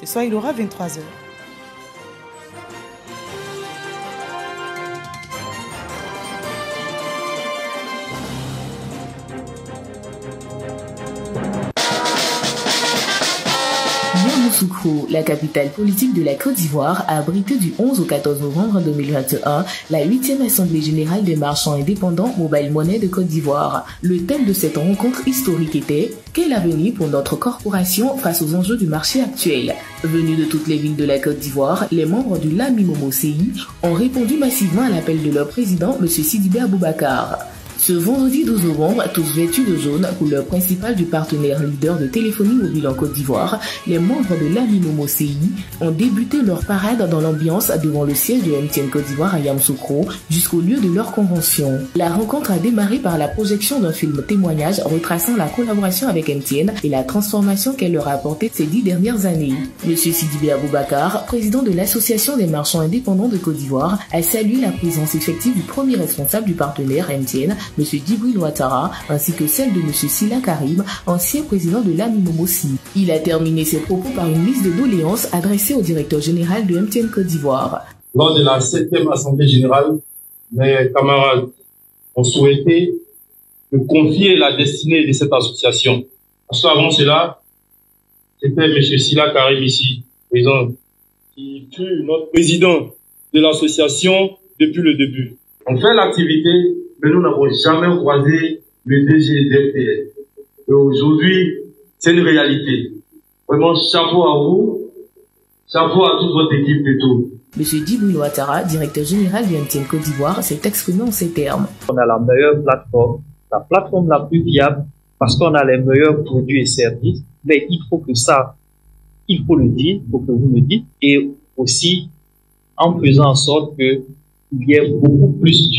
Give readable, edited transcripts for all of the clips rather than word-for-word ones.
Ce soir, il aura 23 heures. Yamoussoukro, la capitale politique de la Côte d'Ivoire, a abrité du 11 au 14 novembre 2021 la 8e Assemblée générale des marchands indépendants Mobile Money de Côte d'Ivoire. Le thème de cette rencontre historique était « Quel avenir pour notre corporation face aux enjeux du marché actuel ?» Venus de toutes les villes de la Côte d'Ivoire, les membres du Lamimomo CI ont répondu massivement à l'appel de leur président, M. Sidibé Aboubacar. Ce vendredi 12 novembre, tous vêtus de jaune, couleur principale du partenaire leader de téléphonie mobile en Côte d'Ivoire, les membres de l'Amimomo CI ont débuté leur parade dans l'ambiance devant le siège de MTN Côte d'Ivoire à Yamoussoukro jusqu'au lieu de leur convention. La rencontre a démarré par la projection d'un film témoignage retraçant la collaboration avec MTN et la transformation qu'elle leur a apportée ces 10 dernières années. Monsieur Sidibé Aboubacar, président de l'Association des marchands indépendants de Côte d'Ivoire, a salué la présence effective du premier responsable du partenaire MTN, M. Djibril Ouattara, ainsi que celle de M. Sila Karim, ancien président de l'Amimomo CI. Il a terminé ses propos par une liste de doléances adressée au directeur général de MTN Côte d'Ivoire. Lors de la 7e Assemblée générale, mes camarades ont souhaité me confier la destinée de cette association. Parce qu'avant cela, c'était M. Sila Karim ici, président, qui fut notre président de l'association depuis le début. On fait l'activité, mais nous n'avons jamais croisé le DG d'RTL. Et aujourd'hui, c'est une réalité. Vraiment, chapeau à vous, chapeau à toute votre équipe et tout. Monsieur Djibril Ouattara, directeur général du MTN Côte d'Ivoire, s'est exprimé en ces termes. On a la meilleure plateforme, la plateforme la plus viable, parce qu'on a les meilleurs produits et services. Mais il faut que ça, il faut le dire, il faut que vous le dites, et aussi en faisant en sorte que il y ait beaucoup plus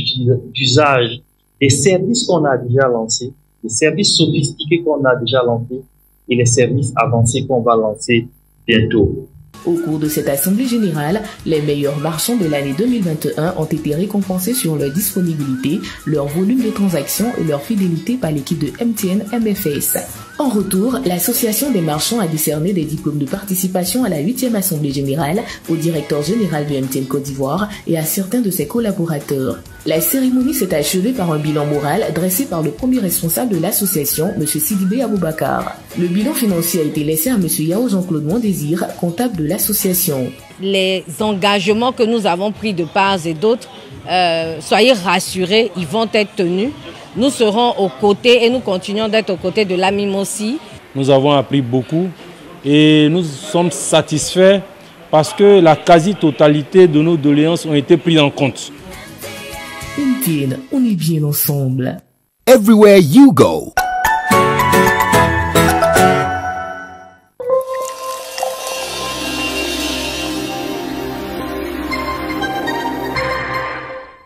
d'usage des services qu'on a déjà lancés, des services sophistiqués qu'on a déjà lancés et les services avancés qu'on va lancer bientôt. Au cours de cette assemblée générale, les meilleurs marchands de l'année 2021 ont été récompensés sur leur disponibilité, leur volume de transactions et leur fidélité par l'équipe de MTN MFS. En retour, l'association des marchands a décerné des diplômes de participation à la 8e assemblée générale au directeur général de MTN Côte d'Ivoire et à certains de ses collaborateurs. La cérémonie s'est achevée par un bilan moral dressé par le premier responsable de l'association, M. Sidibé Aboubacar. Le bilan financier a été laissé à M. Yao Jean-Claude Mondésir, comptable de l'association. Les engagements que nous avons pris de part et d'autres, soyez rassurés, ils vont être tenus. Nous serons aux côtés et nous continuons d'être aux côtés de l'Amimomo CI. Nous avons appris beaucoup et nous sommes satisfaits parce que la quasi-totalité de nos doléances ont été prises en compte. MTN, on est bien ensemble. Everywhere you go.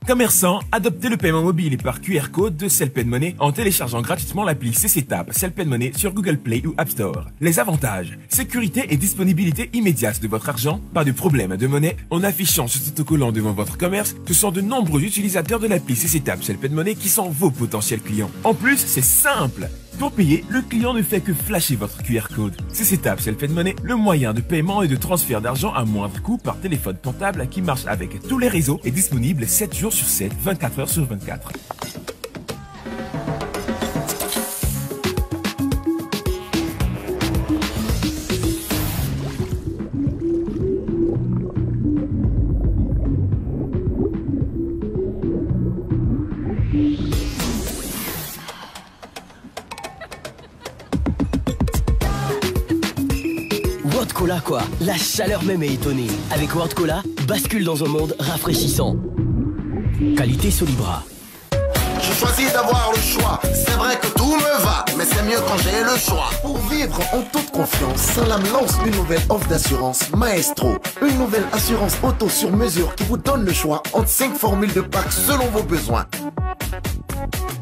Commerçants, adoptez le paiement mobile et par QR code de Celpen Money en téléchargeant gratuitement l'appli CCTAP Celpen Money sur Google Play ou App Store. Les avantages: sécurité et disponibilité immédiate de votre argent, pas de problème de monnaie. En affichant ce autocollant devant votre commerce, ce sont de nombreux utilisateurs de l'appli CCTAP Celpen Money qui sont vos potentiels clients. En plus, c'est simple. Pour payer, le client ne fait que flasher votre QR code. CCTAP Celpen Money, le moyen de paiement et de transfert d'argent à moindre coût par téléphone portable qui marche avec tous les réseaux et disponible 7 jours sur 7, 24 heures sur 24. World Cola quoi, la chaleur même est étonnée. Avec World Cola, bascule dans un monde rafraîchissant. Qualité Solibra. Je choisis d'avoir le choix, c'est vrai que tout me va, mais c'est mieux quand j'ai le choix. Pour vivre en toute confiance, Salam lance une nouvelle offre d'assurance Maestro. Une nouvelle assurance auto sur mesure qui vous donne le choix entre 5 formules de pack selon vos besoins.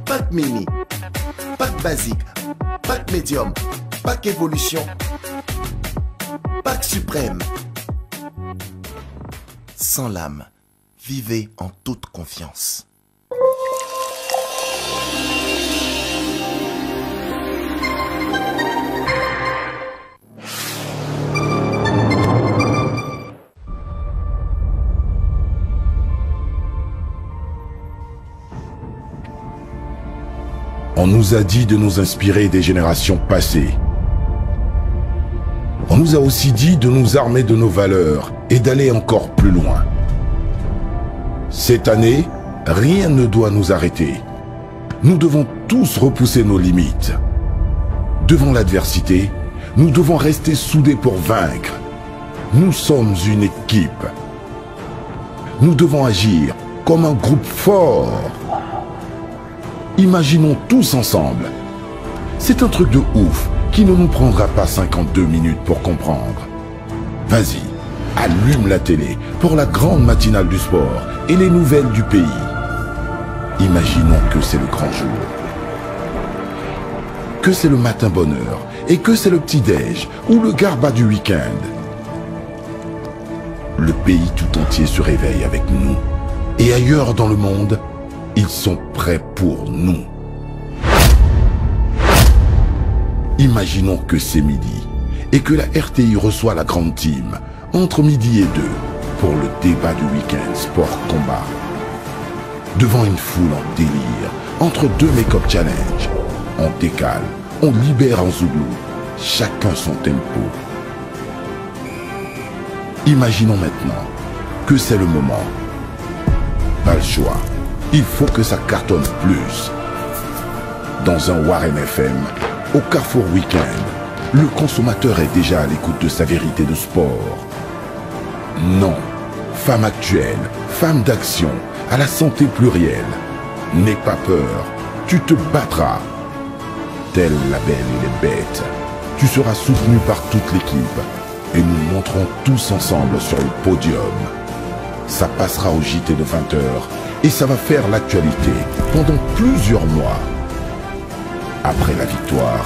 Pack mini, pack basique, pack médium, pack évolution, pack suprême. Sans l'âme, vivez en toute confiance. On nous a dit de nous inspirer des générations passées. On nous a aussi dit de nous armer de nos valeurs et d'aller encore plus loin. Cette année, rien ne doit nous arrêter. Nous devons tous repousser nos limites. Devant l'adversité, nous devons rester soudés pour vaincre. Nous sommes une équipe. Nous devons agir comme un groupe fort. Imaginons tous ensemble. C'est un truc de ouf qui ne nous prendra pas 52 minutes pour comprendre. Vas-y, allume la télé pour la grande matinale du sport et les nouvelles du pays. Imaginons que c'est le grand jour. Que c'est le matin bonheur et que c'est le petit-déj ou le garba du week-end. Le pays tout entier se réveille avec nous. Et ailleurs dans le monde, ils sont prêts pour nous. Imaginons que c'est midi et que la RTI reçoit la grande team entre midi et 2 pour le débat du week-end sport-combat. Devant une foule en délire, entre deux make-up challenge, on décale, on libère en zouglou, chacun son tempo. Imaginons maintenant que c'est le moment. Pas le choix, il faut que ça cartonne plus. Dans un Warren FM, au Carrefour Week-end, le consommateur est déjà à l'écoute de sa vérité de sport. Non, femme actuelle, femme d'action, à la santé plurielle. N'aie pas peur, tu te battras. Telle la belle et les bêtes, tu seras soutenu par toute l'équipe et nous monterons tous ensemble sur le podium. Ça passera au JT de 20h et ça va faire l'actualité pendant plusieurs mois. Après la victoire,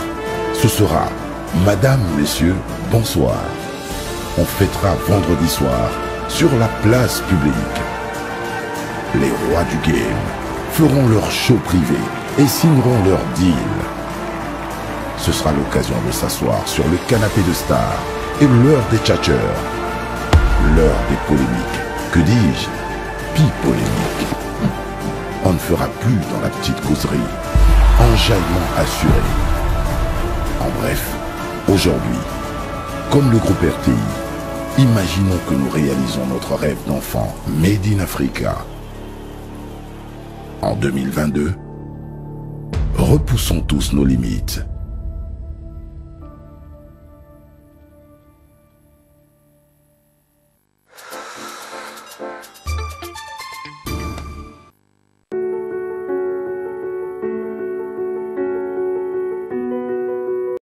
ce sera « Madame, Messieurs, bonsoir ». On fêtera vendredi soir sur la place publique. Les rois du game feront leur show privé et signeront leur deal. Ce sera l'occasion de s'asseoir sur le canapé de stars et l'heure des tchatcheurs. L'heure des polémiques. Que dis-je? Pi-polémique. On ne fera plus dans la petite causerie. Enjaillement assuré. En bref, aujourd'hui, comme le groupe RTI, imaginons que nous réalisons notre rêve d'enfant Made in Africa. En 2022, repoussons tous nos limites.